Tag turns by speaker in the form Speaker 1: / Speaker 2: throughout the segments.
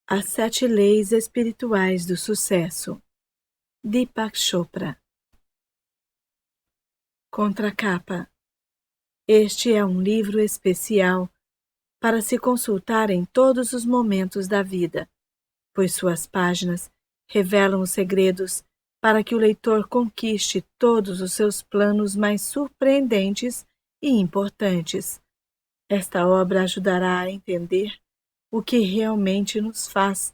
Speaker 1: As 7 Leis Espirituais do Sucesso. Deepak Chopra. Contracapa. Este é um livro especial para se consultar em todos os momentos da vida, pois suas páginas revelam os segredos para que o leitor conquiste todos os seus planos mais surpreendentes e importantes. Esta obra ajudará a entender o que realmente nos faz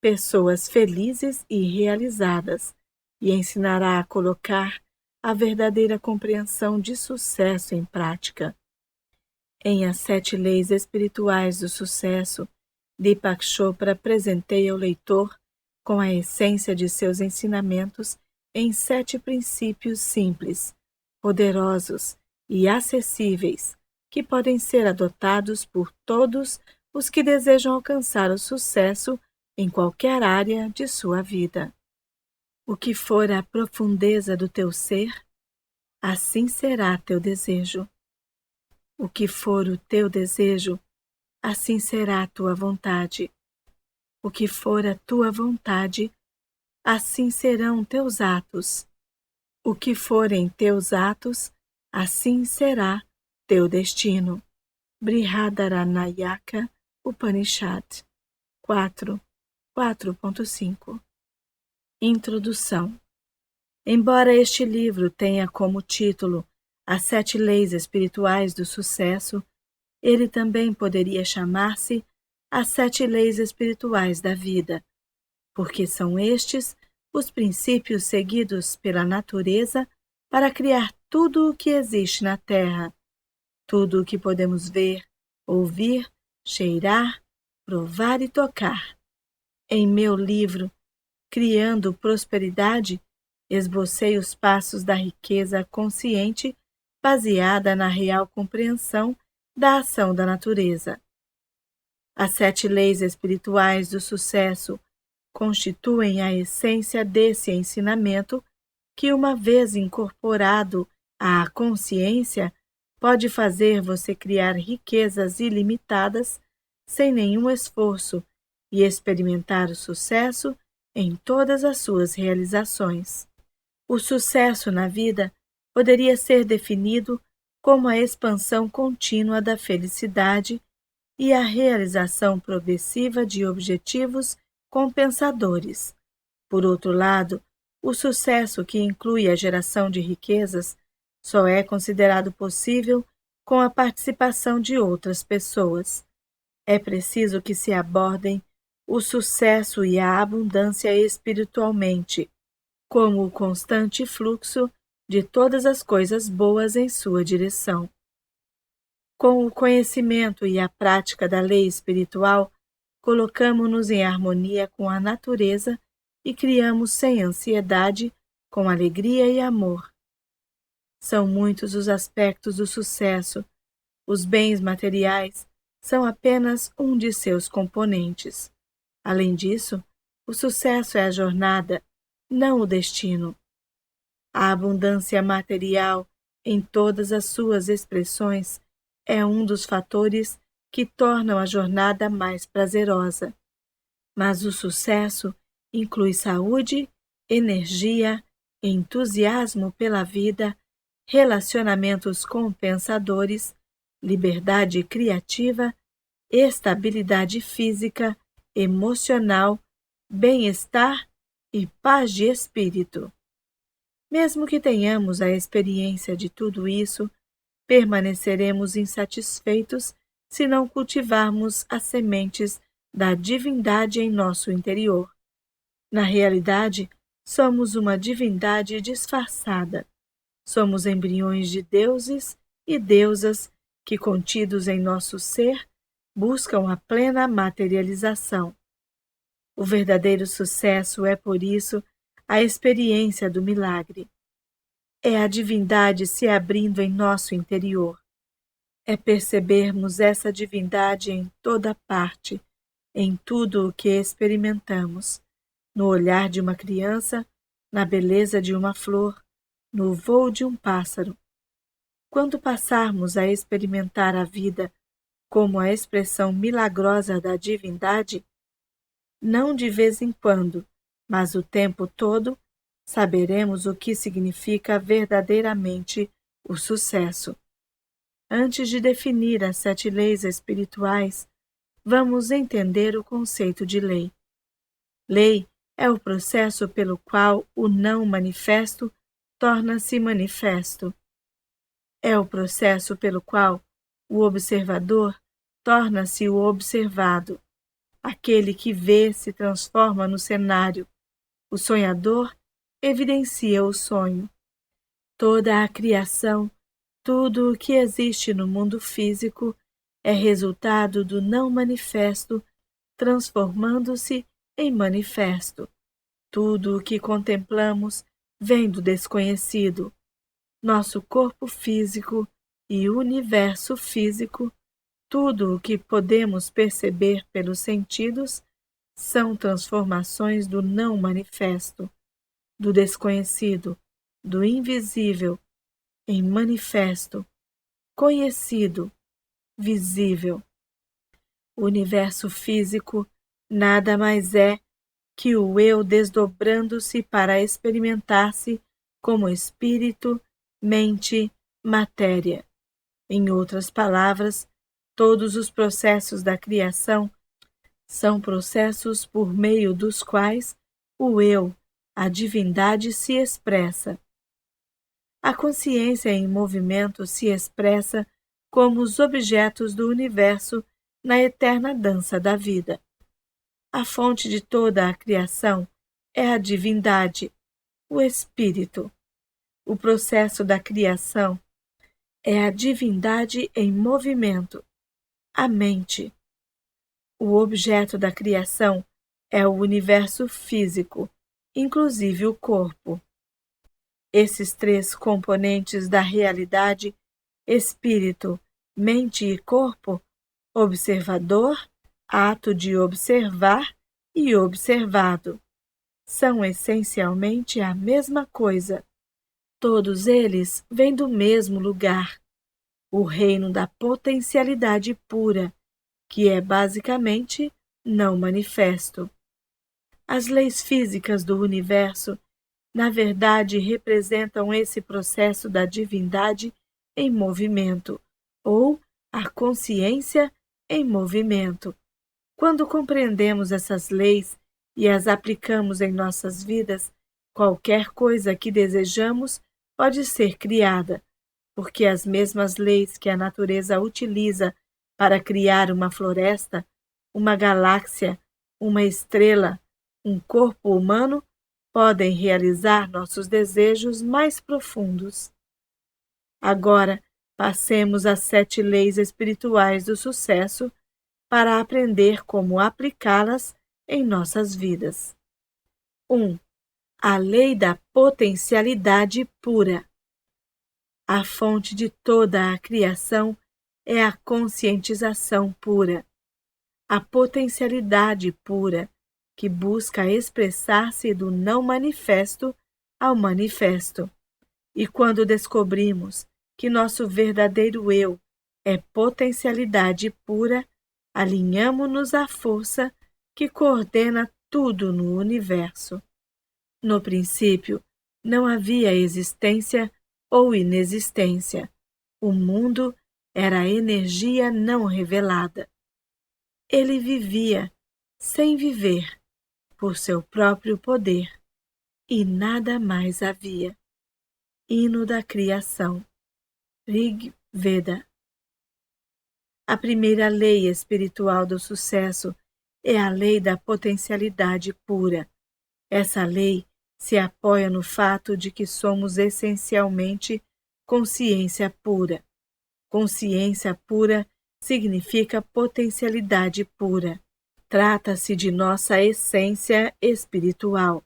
Speaker 1: pessoas felizes e realizadas e ensinará a colocar a verdadeira compreensão de sucesso em prática. Em As 7 Leis Espirituais do Sucesso, Deepak Chopra presenteia o leitor com a essência de seus ensinamentos em 7 princípios simples, poderosos e acessíveis, que podem ser adotados por todos os que desejam alcançar o sucesso em qualquer área de sua vida. O que for a profundeza do teu ser, assim será teu desejo. O que for o teu desejo, assim será a tua vontade. O que for a tua vontade, assim serão teus atos. O que forem teus atos, assim será teu destino. Brihadaranyaka Upanishad 4.5. Introdução. Embora este livro tenha como título As 7 Leis Espirituais do Sucesso, ele também poderia chamar-se As 7 Leis Espirituais da Vida, porque são estes os princípios seguidos pela natureza para criar tudo o que existe na Terra, tudo o que podemos ver, ouvir, cheirar, provar e tocar. Em meu livro, Criando Prosperidade, esbocei os passos da riqueza consciente baseada na real compreensão da ação da natureza. As 7 leis espirituais do sucesso constituem a essência desse ensinamento que, uma vez incorporado à consciência, pode fazer você criar riquezas ilimitadas sem nenhum esforço e experimentar o sucesso em todas as suas realizações. O sucesso na vida poderia ser definido como a expansão contínua da felicidade e a realização progressiva de objetivos compensadores. Por outro lado, o sucesso que inclui a geração de riquezas só é considerado possível com a participação de outras pessoas. É preciso que se abordem o sucesso e a abundância espiritualmente, como o constante fluxo de todas as coisas boas em sua direção. Com o conhecimento e a prática da lei espiritual, colocamo-nos em harmonia com a natureza e criamos sem ansiedade, com alegria e amor. São muitos os aspectos do sucesso. Os bens materiais são apenas um de seus componentes. Além disso, o sucesso é a jornada, não o destino. A abundância material, em todas as suas expressões, é um dos fatores que tornam a jornada mais prazerosa. Mas o sucesso inclui saúde, energia, entusiasmo pela vida, relacionamentos compensadores, liberdade criativa, estabilidade física, emocional, bem-estar e paz de espírito. Mesmo que tenhamos a experiência de tudo isso, permaneceremos insatisfeitos se não cultivarmos as sementes da divindade em nosso interior. Na realidade, somos uma divindade disfarçada. Somos embriões de deuses e deusas que, contidos em nosso ser, buscam a plena materialização. O verdadeiro sucesso é, por isso, a experiência do milagre. É a divindade se abrindo em nosso interior. É percebermos essa divindade em toda parte, em tudo o que experimentamos, no olhar de uma criança, na beleza de uma flor, no voo de um pássaro. Quando passarmos a experimentar a vida como a expressão milagrosa da divindade, não de vez em quando, mas o tempo todo, saberemos o que significa verdadeiramente o sucesso. Antes de definir as 7 leis espirituais, vamos entender o conceito de lei. Lei é o processo pelo qual o não manifesto torna-se manifesto. É o processo pelo qual o observador torna-se o observado. Aquele que vê se transforma no cenário. O sonhador evidencia o sonho. Toda a criação, tudo o que existe no mundo físico, é resultado do não manifesto, transformando-se em manifesto. Tudo o que contemplamos vem do desconhecido. Nosso corpo físico e o universo físico, tudo o que podemos perceber pelos sentidos, são transformações do não manifesto, do desconhecido, do invisível, em manifesto, conhecido, visível. O universo físico nada mais é que o eu desdobrando-se para experimentar-se como espírito, mente, matéria. Em outras palavras, todos os processos da criação são processos por meio dos quais o eu, a divindade, se expressa. A consciência em movimento se expressa como os objetos do universo na eterna dança da vida. A fonte de toda a criação é a divindade, o espírito. O processo da criação é a divindade em movimento, a mente. O objeto da criação é o universo físico, inclusive o corpo. Esses 3 componentes da realidade, espírito, mente e corpo, observador, ato de observar e observado, são essencialmente a mesma coisa. Todos eles vêm do mesmo lugar, o reino da potencialidade pura, que é basicamente não manifesto. As leis físicas do universo, na verdade, representam esse processo da divindade em movimento, ou a consciência em movimento. Quando compreendemos essas leis e as aplicamos em nossas vidas, qualquer coisa que desejamos pode ser criada, porque as mesmas leis que a natureza utiliza para criar uma floresta, uma galáxia, uma estrela, um corpo humano, podem realizar nossos desejos mais profundos. Agora, passemos às 7 leis espirituais do sucesso para aprender como aplicá-las em nossas vidas. 1. A lei da potencialidade pura. A fonte de toda a criação é a conscientização pura, a potencialidade pura, que busca expressar-se do não manifesto ao manifesto. E quando descobrimos que nosso verdadeiro eu é potencialidade pura, alinhamo-nos à força que coordena tudo no universo. No princípio, não havia existência ou inexistência. O mundo era energia não revelada. Ele vivia sem viver, por seu próprio poder, e nada mais havia. Hino da Criação. Rig Veda. A primeira lei espiritual do sucesso é a lei da potencialidade pura. Essa lei se apoia no fato de que somos essencialmente consciência pura. Consciência pura significa potencialidade pura. Trata-se de nossa essência espiritual.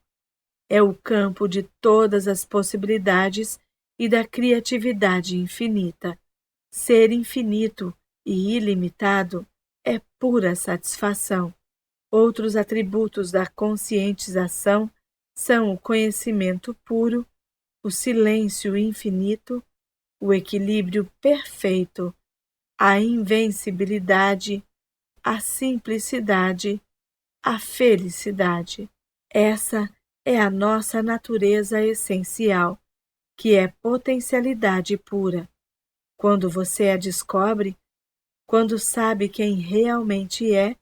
Speaker 1: É o campo de todas as possibilidades e da criatividade infinita. Ser infinito e ilimitado é pura satisfação. Outros atributos da conscientização são o conhecimento puro, o silêncio infinito, o equilíbrio perfeito, a invencibilidade, a simplicidade, a felicidade. Essa é a nossa natureza essencial, que é potencialidade pura. Quando você a descobre, quando sabe quem realmente é,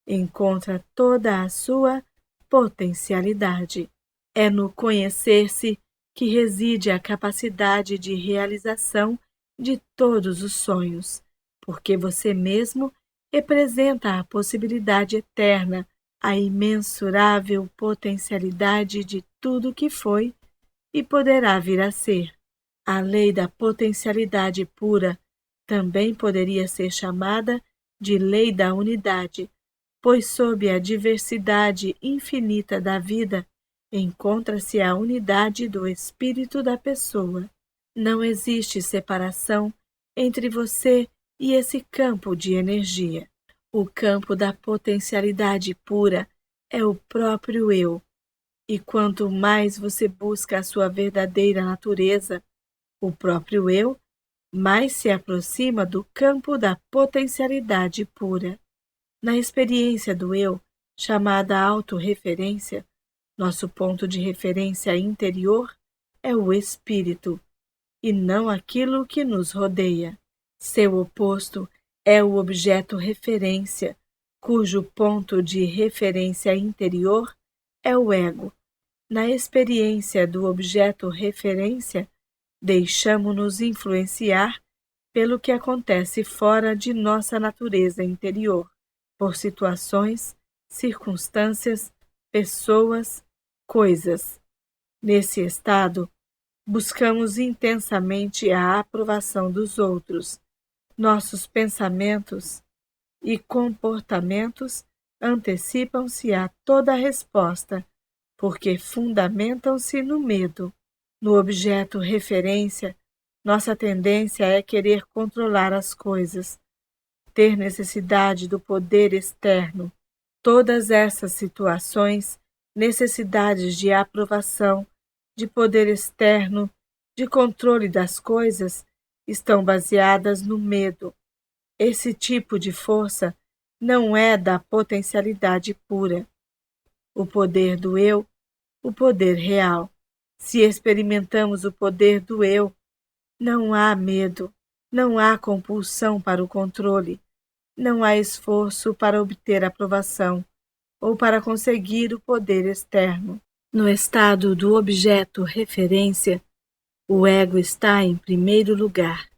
Speaker 1: encontra toda a sua potencialidade. É no conhecer-se que reside a capacidade de realização de todos os sonhos, porque você mesmo representa a possibilidade eterna, a imensurável potencialidade de tudo que foi e poderá vir a ser. A lei da potencialidade pura também poderia ser chamada de lei da unidade, pois sob a diversidade infinita da vida encontra-se a unidade do espírito da pessoa. Não existe separação entre você e esse campo de energia. O campo da potencialidade pura é o próprio eu, e quanto mais você busca a sua verdadeira natureza, o próprio eu, mais se aproxima do campo da potencialidade pura. Na experiência do eu, chamada autorreferência, nosso ponto de referência interior é o espírito, e não aquilo que nos rodeia. Seu oposto é o objeto referência, cujo ponto de referência interior é o ego. Na experiência do objeto referência, deixamo-nos influenciar pelo que acontece fora de nossa natureza interior, por situações, circunstâncias, pessoas, coisas. Nesse estado, buscamos intensamente a aprovação dos outros. Nossos pensamentos e comportamentos antecipam-se a toda resposta, porque fundamentam-se no medo. No objeto referência, nossa tendência é querer controlar as coisas, ter necessidade do poder externo. Todas essas situações, necessidades de aprovação, de poder externo, de controle das coisas, estão baseadas no medo. Esse tipo de força não é da potencialidade pura. O poder do eu, o poder real. Se experimentamos o poder do eu, não há medo, não há compulsão para o controle, não há esforço para obter aprovação ou para conseguir o poder externo. No estado do objeto referência, o ego está em primeiro lugar,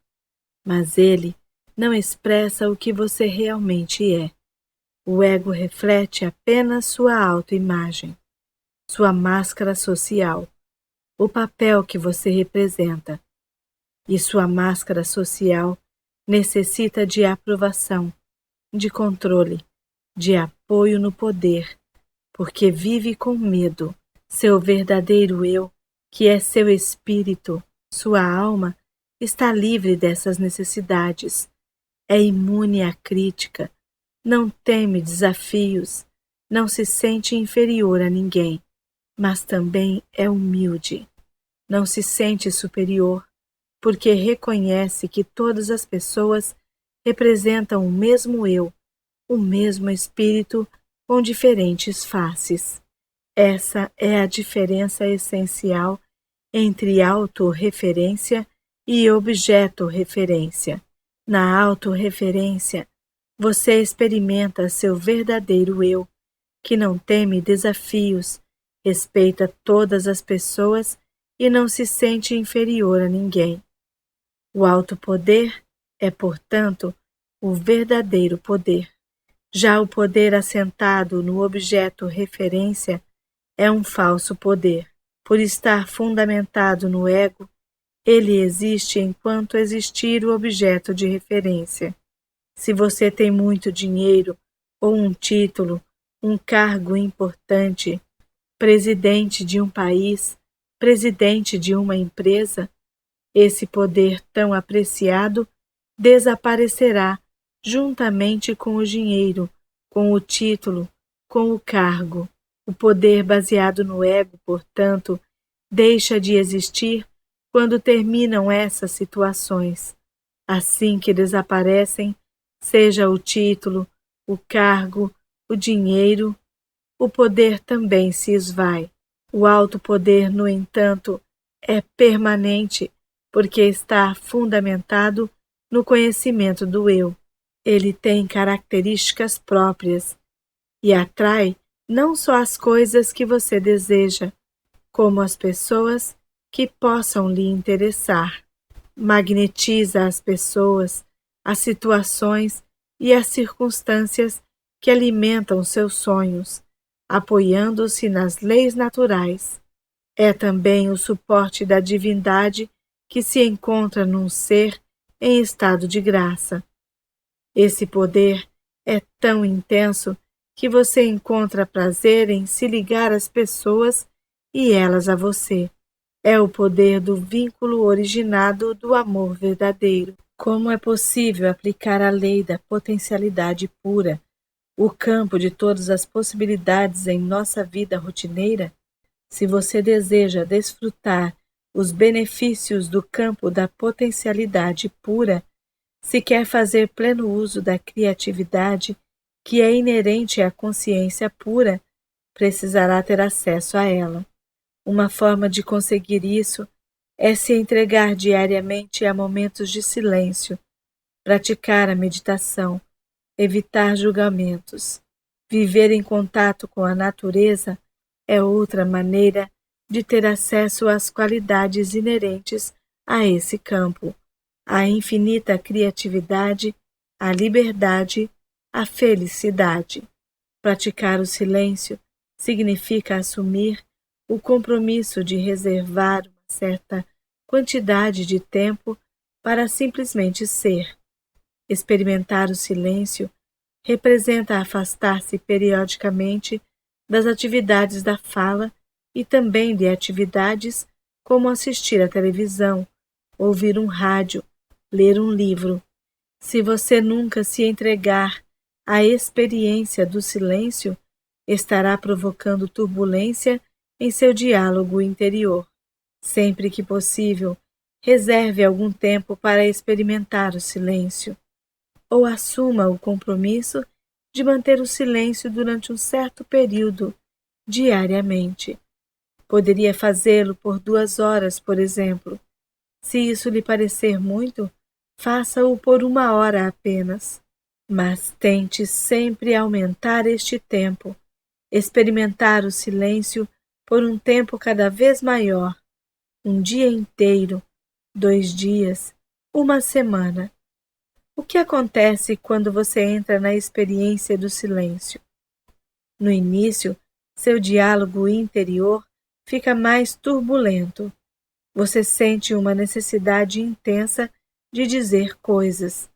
Speaker 1: mas ele não expressa o que você realmente é. O ego reflete apenas sua autoimagem, sua máscara social, o papel que você representa. E sua máscara social necessita de aprovação, de controle, de apoio no poder, porque vive com medo. Seu verdadeiro eu, que é seu espírito, sua alma, está livre dessas necessidades. É imune à crítica, não teme desafios, não se sente inferior a ninguém, mas também é humilde. Não se sente superior, porque reconhece que todas as pessoas representam o mesmo eu, o mesmo espírito com diferentes faces. Essa é a diferença essencial entre autorreferência e objeto-referência. Na autorreferência, você experimenta seu verdadeiro eu, que não teme desafios, respeita todas as pessoas e não se sente inferior a ninguém. O alto poder é, portanto, o verdadeiro poder. Já o poder assentado no objeto referência é um falso poder. Por estar fundamentado no ego, ele existe enquanto existir o objeto de referência. Se você tem muito dinheiro ou um título, um cargo importante, presidente de um país, presidente de uma empresa, esse poder tão apreciado desaparecerá juntamente com o dinheiro, com o título, com o cargo. O poder baseado no ego, portanto, deixa de existir quando terminam essas situações. Assim que desaparecem, seja o título, o cargo, o dinheiro, o poder também se esvai. O alto poder, no entanto, é permanente, porque está fundamentado no conhecimento do eu. Ele tem características próprias e atrai não só as coisas que você deseja, como as pessoas que possam lhe interessar. Magnetiza as pessoas, as situações e as circunstâncias que alimentam seus sonhos, apoiando-se nas leis naturais. É também o suporte da divindade que se encontra num ser em estado de graça. Esse poder é tão intenso que você encontra prazer em se ligar às pessoas e elas a você. É o poder do vínculo originado do amor verdadeiro. Como é possível aplicar a lei da potencialidade pura, o campo de todas as possibilidades em nossa vida rotineira? Se você deseja desfrutar os benefícios do campo da potencialidade pura, se quer fazer pleno uso da criatividade que é inerente à consciência pura, precisará ter acesso a ela. Uma forma de conseguir isso é se entregar diariamente a momentos de silêncio, praticar a meditação, evitar julgamentos. Viver em contato com a natureza é outra maneira de ter acesso às qualidades inerentes a esse campo, à infinita criatividade, à liberdade, à felicidade. Praticar o silêncio significa assumir o compromisso de reservar uma certa quantidade de tempo para simplesmente ser. Experimentar o silêncio representa afastar-se periodicamente das atividades da fala e também de atividades como assistir à televisão, ouvir um rádio, ler um livro. Se você nunca se entregar à experiência do silêncio, estará provocando turbulência em seu diálogo interior. Sempre que possível, reserve algum tempo para experimentar o silêncio, ou assuma o compromisso de manter o silêncio durante um certo período, diariamente. Poderia fazê-lo por 2 horas, por exemplo. Se isso lhe parecer muito, faça-o por 1 hora apenas. Mas tente sempre aumentar este tempo, experimentar o silêncio por um tempo cada vez maior, um dia inteiro, 2 dias, 1 semana. O que acontece quando você entra na experiência do silêncio? No início, seu diálogo interior fica mais turbulento. Você sente uma necessidade intensa de dizer coisas.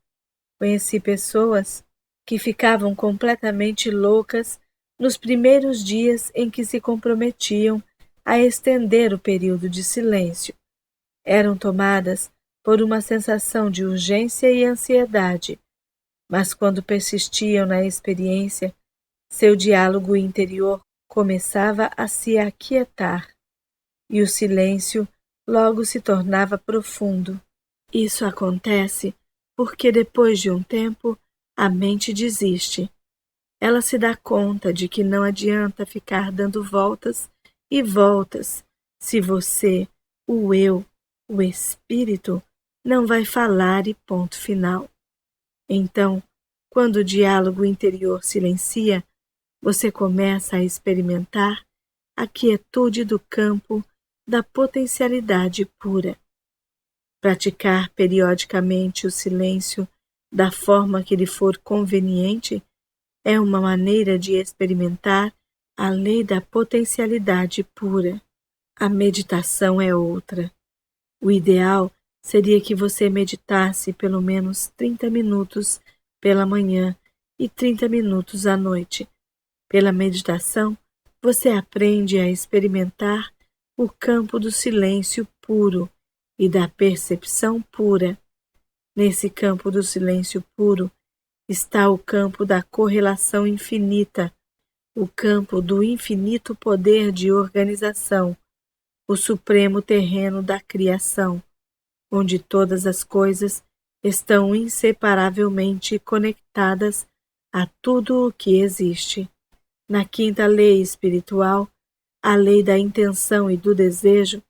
Speaker 1: Conheci pessoas que ficavam completamente loucas nos primeiros dias em que se comprometiam a estender o período de silêncio. Eram tomadas por uma sensação de urgência e ansiedade, mas quando persistiam na experiência, seu diálogo interior começava a se aquietar e o silêncio logo se tornava profundo. Isso acontece porque depois de um tempo a mente desiste. Ela se dá conta de que não adianta ficar dando voltas e voltas se você, o eu, o espírito, não vai falar e ponto final. Então, quando o diálogo interior silencia, você começa a experimentar a quietude do campo da potencialidade pura. Praticar periodicamente o silêncio da forma que lhe for conveniente é uma maneira de experimentar a lei da potencialidade pura. A meditação é outra. O ideal seria que você meditasse pelo menos 30 minutos pela manhã e 30 minutos à noite. Pela meditação, você aprende a experimentar o campo do silêncio puro e da percepção pura. Nesse campo do silêncio puro está o campo da correlação infinita, o campo do infinito poder de organização, o supremo terreno da criação, onde todas as coisas estão inseparavelmente conectadas a tudo o que existe. Na quinta lei espiritual, a lei da intenção e do desejo,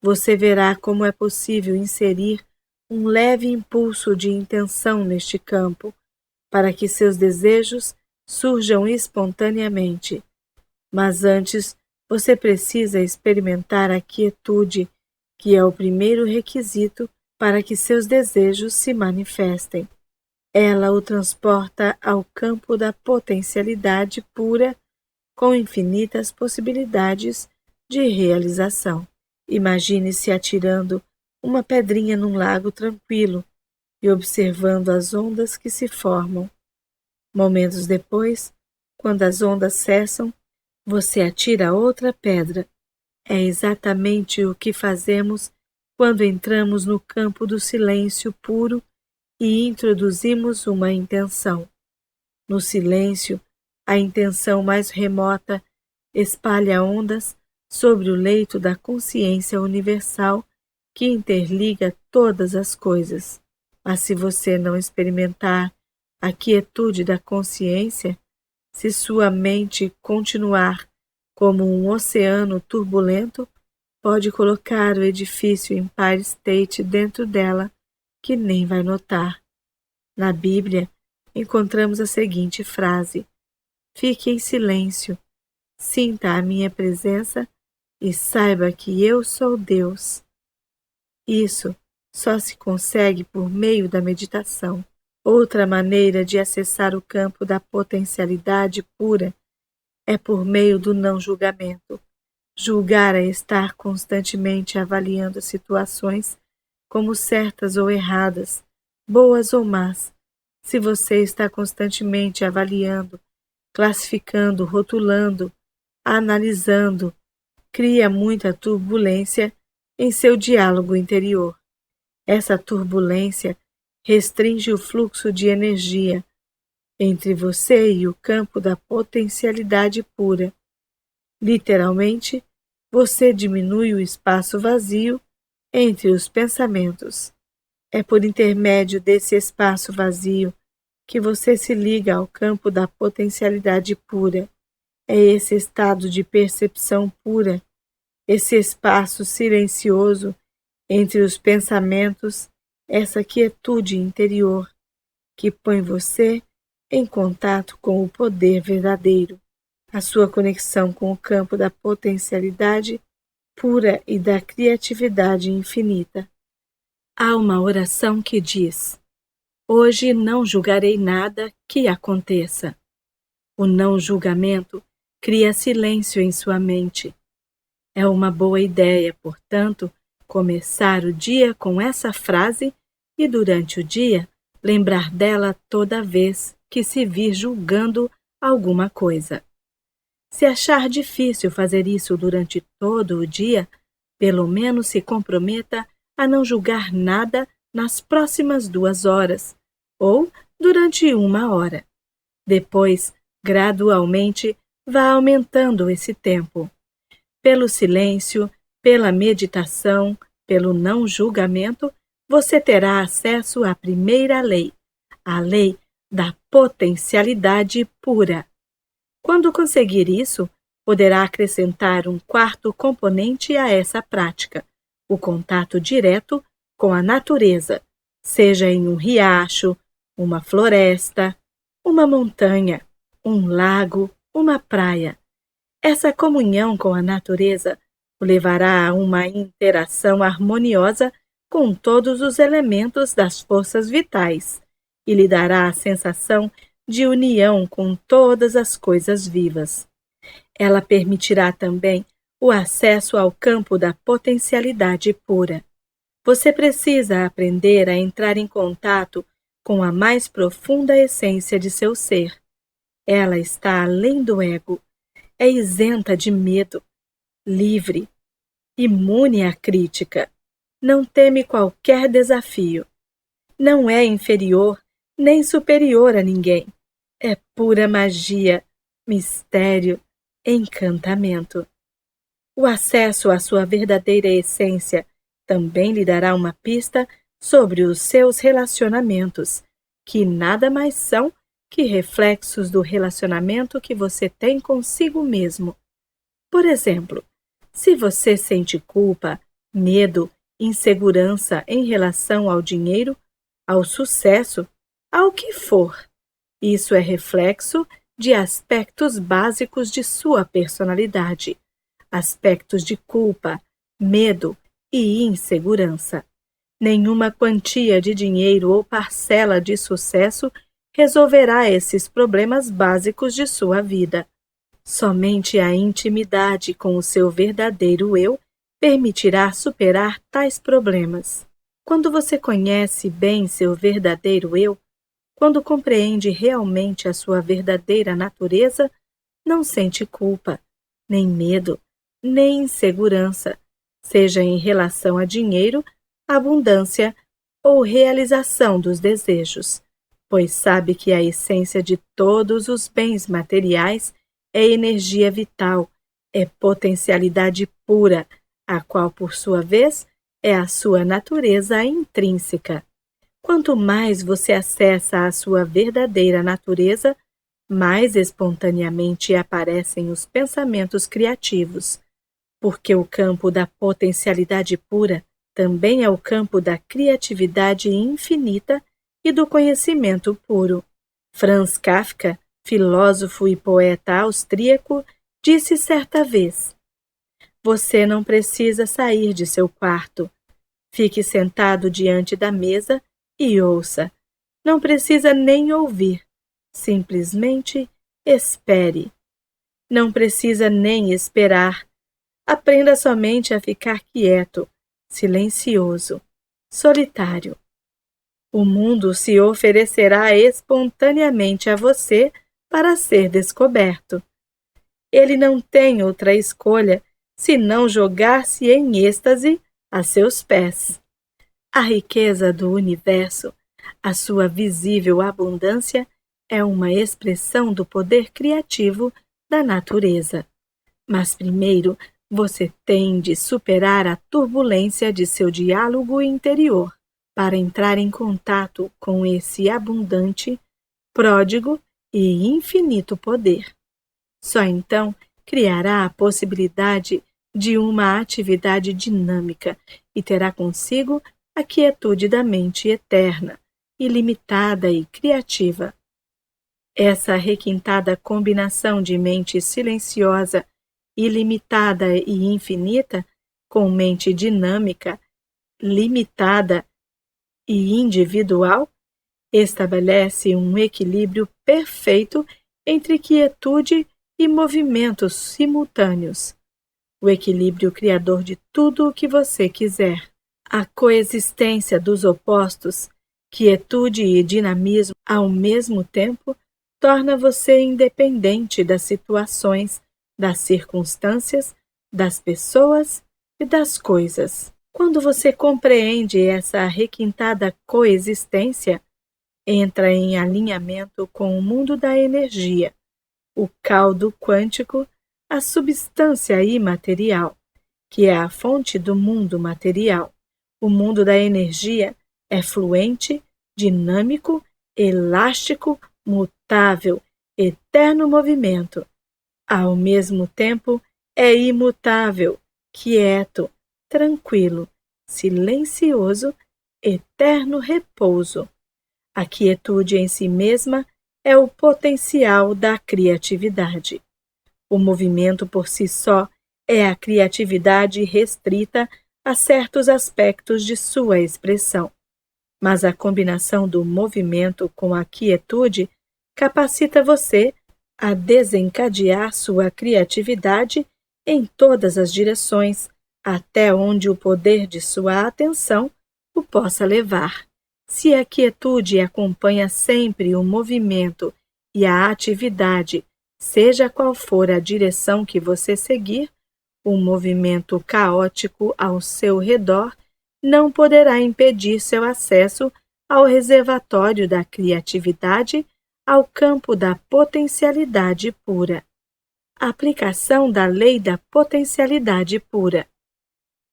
Speaker 1: você verá como é possível inserir um leve impulso de intenção neste campo, para que seus desejos surjam espontaneamente. Mas antes, você precisa experimentar a quietude, que é o primeiro requisito para que seus desejos se manifestem. Ela o transporta ao campo da potencialidade pura, com infinitas possibilidades de realização. Imagine-se atirando uma pedrinha num lago tranquilo e observando as ondas que se formam. Momentos depois, quando as ondas cessam, você atira outra pedra. É exatamente o que fazemos quando entramos no campo do silêncio puro e introduzimos uma intenção. No silêncio, a intenção mais remota espalha ondas sobre o leito da consciência universal que interliga todas as coisas. Mas se você não experimentar a quietude da consciência, se sua mente continuar como um oceano turbulento, pode colocar o edifício Empire State dentro dela, que nem vai notar. Na Bíblia, encontramos a seguinte frase: fique em silêncio, sinta a minha presença e saiba que eu sou Deus. Isso só se consegue por meio da meditação. Outra maneira de acessar o campo da potencialidade pura é por meio do não julgamento. Julgar é estar constantemente avaliando situações como certas ou erradas, boas ou más. Se você está constantemente avaliando, classificando, rotulando, analisando, cria muita turbulência em seu diálogo interior. Essa turbulência restringe o fluxo de energia entre você e o campo da potencialidade pura. Literalmente, você diminui o espaço vazio entre os pensamentos. É por intermédio desse espaço vazio que você se liga ao campo da potencialidade pura. É esse estado de percepção pura, esse espaço silencioso entre os pensamentos, essa quietude interior que põe você em contato com o poder verdadeiro. A sua conexão com o campo da potencialidade pura e da criatividade infinita. Há uma oração que diz: hoje não julgarei nada que aconteça. O não julgamento cria silêncio em sua mente. É uma boa ideia, portanto, começar o dia com essa frase e durante o dia lembrar dela toda vez que se vir julgando alguma coisa. Se achar difícil fazer isso durante todo o dia, pelo menos se comprometa a não julgar nada nas próximas 2 horas ou durante 1 hora. Depois, gradualmente, vá aumentando esse tempo. Pelo silêncio, pela meditação, pelo não julgamento, você terá acesso à primeira lei, a lei da potencialidade pura. Quando conseguir isso, poderá acrescentar um quarto componente a essa prática, o contato direto com a natureza, seja em um riacho, uma floresta, uma montanha, um lago, uma praia. Essa comunhão com a natureza o levará a uma interação harmoniosa com todos os elementos das forças vitais e lhe dará a sensação de união com todas as coisas vivas. Ela permitirá também o acesso ao campo da potencialidade pura. Você precisa aprender a entrar em contato com a mais profunda essência de seu ser. Ela está além do ego, é isenta de medo, livre, imune à crítica, não teme qualquer desafio. Não é inferior nem superior a ninguém. É pura magia, mistério, encantamento. O acesso à sua verdadeira essência também lhe dará uma pista sobre os seus relacionamentos, que nada mais são que reflexos do relacionamento que você tem consigo mesmo. Por exemplo, se você sente culpa, medo, insegurança em relação ao dinheiro, ao sucesso, ao que for, isso é reflexo de aspectos básicos de sua personalidade, aspectos de culpa, medo e insegurança. Nenhuma quantia de dinheiro ou parcela de sucesso resolverá esses problemas básicos de sua vida. Somente a intimidade com o seu verdadeiro eu permitirá superar tais problemas. Quando você conhece bem seu verdadeiro eu, quando compreende realmente a sua verdadeira natureza, não sente culpa, nem medo, nem insegurança, seja em relação a dinheiro, abundância ou realização dos desejos, pois sabe que a essência de todos os bens materiais é energia vital, é potencialidade pura, a qual, por sua vez, é a sua natureza intrínseca. Quanto mais você acessa a sua verdadeira natureza, mais espontaneamente aparecem os pensamentos criativos, porque o campo da potencialidade pura também é o campo da criatividade infinita e do conhecimento puro. Franz Kafka, filósofo e poeta austríaco, disse certa vez: "Você não precisa sair de seu quarto. Fique sentado diante da mesa e ouça. Não precisa nem ouvir. Simplesmente espere. Não precisa nem esperar. Aprenda somente a ficar quieto, silencioso, solitário. O mundo se oferecerá espontaneamente a você para ser descoberto. Ele não tem outra escolha senão jogar-se em êxtase a seus pés. A riqueza do universo, a sua visível abundância, é uma expressão do poder criativo da natureza. Mas primeiro, você tem de superar a turbulência de seu diálogo interior para entrar em contato com esse abundante, pródigo e infinito poder. Só então criará a possibilidade de uma atividade dinâmica e terá consigo a quietude da mente eterna, ilimitada e criativa. Essa requintada combinação de mente silenciosa, ilimitada e infinita, com mente dinâmica, limitada e individual, estabelece um equilíbrio perfeito entre quietude e movimentos simultâneos, o equilíbrio criador de tudo o que você quiser. A coexistência dos opostos, quietude e dinamismo ao mesmo tempo, torna você independente das situações, das circunstâncias, das pessoas e das coisas. Quando você compreende essa requintada coexistência, entra em alinhamento com o mundo da energia, o caldo quântico, a substância imaterial, que é a fonte do mundo material. O mundo da energia é fluente, dinâmico, elástico, mutável, eterno movimento. Ao mesmo tempo, é imutável, quieto, tranquilo, silencioso, eterno repouso. A quietude em si mesma é o potencial da criatividade. O movimento por si só é a criatividade restrita a certos aspectos de sua expressão. Mas a combinação do movimento com a quietude capacita você a desencadear sua criatividade em todas as direções, até onde o poder de sua atenção o possa levar. Se a quietude acompanha sempre o movimento e a atividade, seja qual for a direção que você seguir, o movimento caótico ao seu redor não poderá impedir seu acesso ao reservatório da criatividade, ao campo da potencialidade pura. Aplicação da lei da potencialidade pura.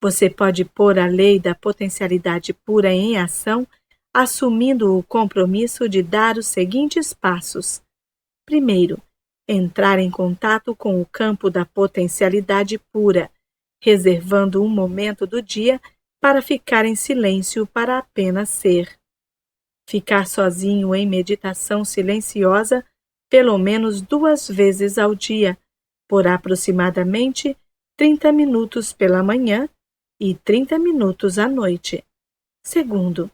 Speaker 1: Você pode pôr a lei da potencialidade pura em ação assumindo o compromisso de dar os seguintes passos. Primeiro, entrar em contato com o campo da potencialidade pura, reservando um momento do dia para ficar em silêncio para apenas ser. Ficar sozinho em meditação silenciosa pelo menos 2 vezes ao dia, por aproximadamente 30 minutos pela manhã e 30 minutos à noite. Segundo,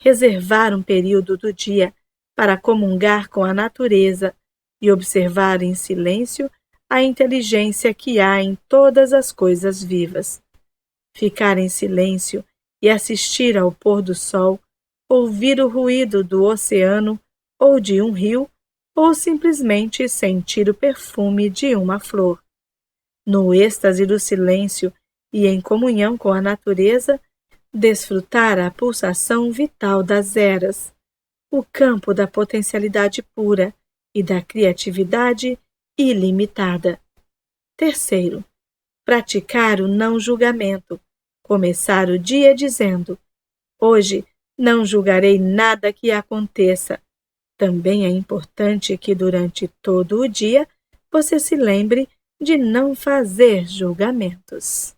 Speaker 1: reservar um período do dia para comungar com a natureza e observar em silêncio a inteligência que há em todas as coisas vivas. Ficar em silêncio e assistir ao pôr do sol, ouvir o ruído do oceano ou de um rio, ou simplesmente sentir o perfume de uma flor. No êxtase do silêncio e em comunhão com a natureza, desfrutar a pulsação vital das eras, o campo da potencialidade pura e da criatividade ilimitada. Terceiro, praticar o não julgamento, começar o dia dizendo: hoje não julgarei nada que aconteça. Também é importante que durante todo o dia você se lembre de não fazer julgamentos.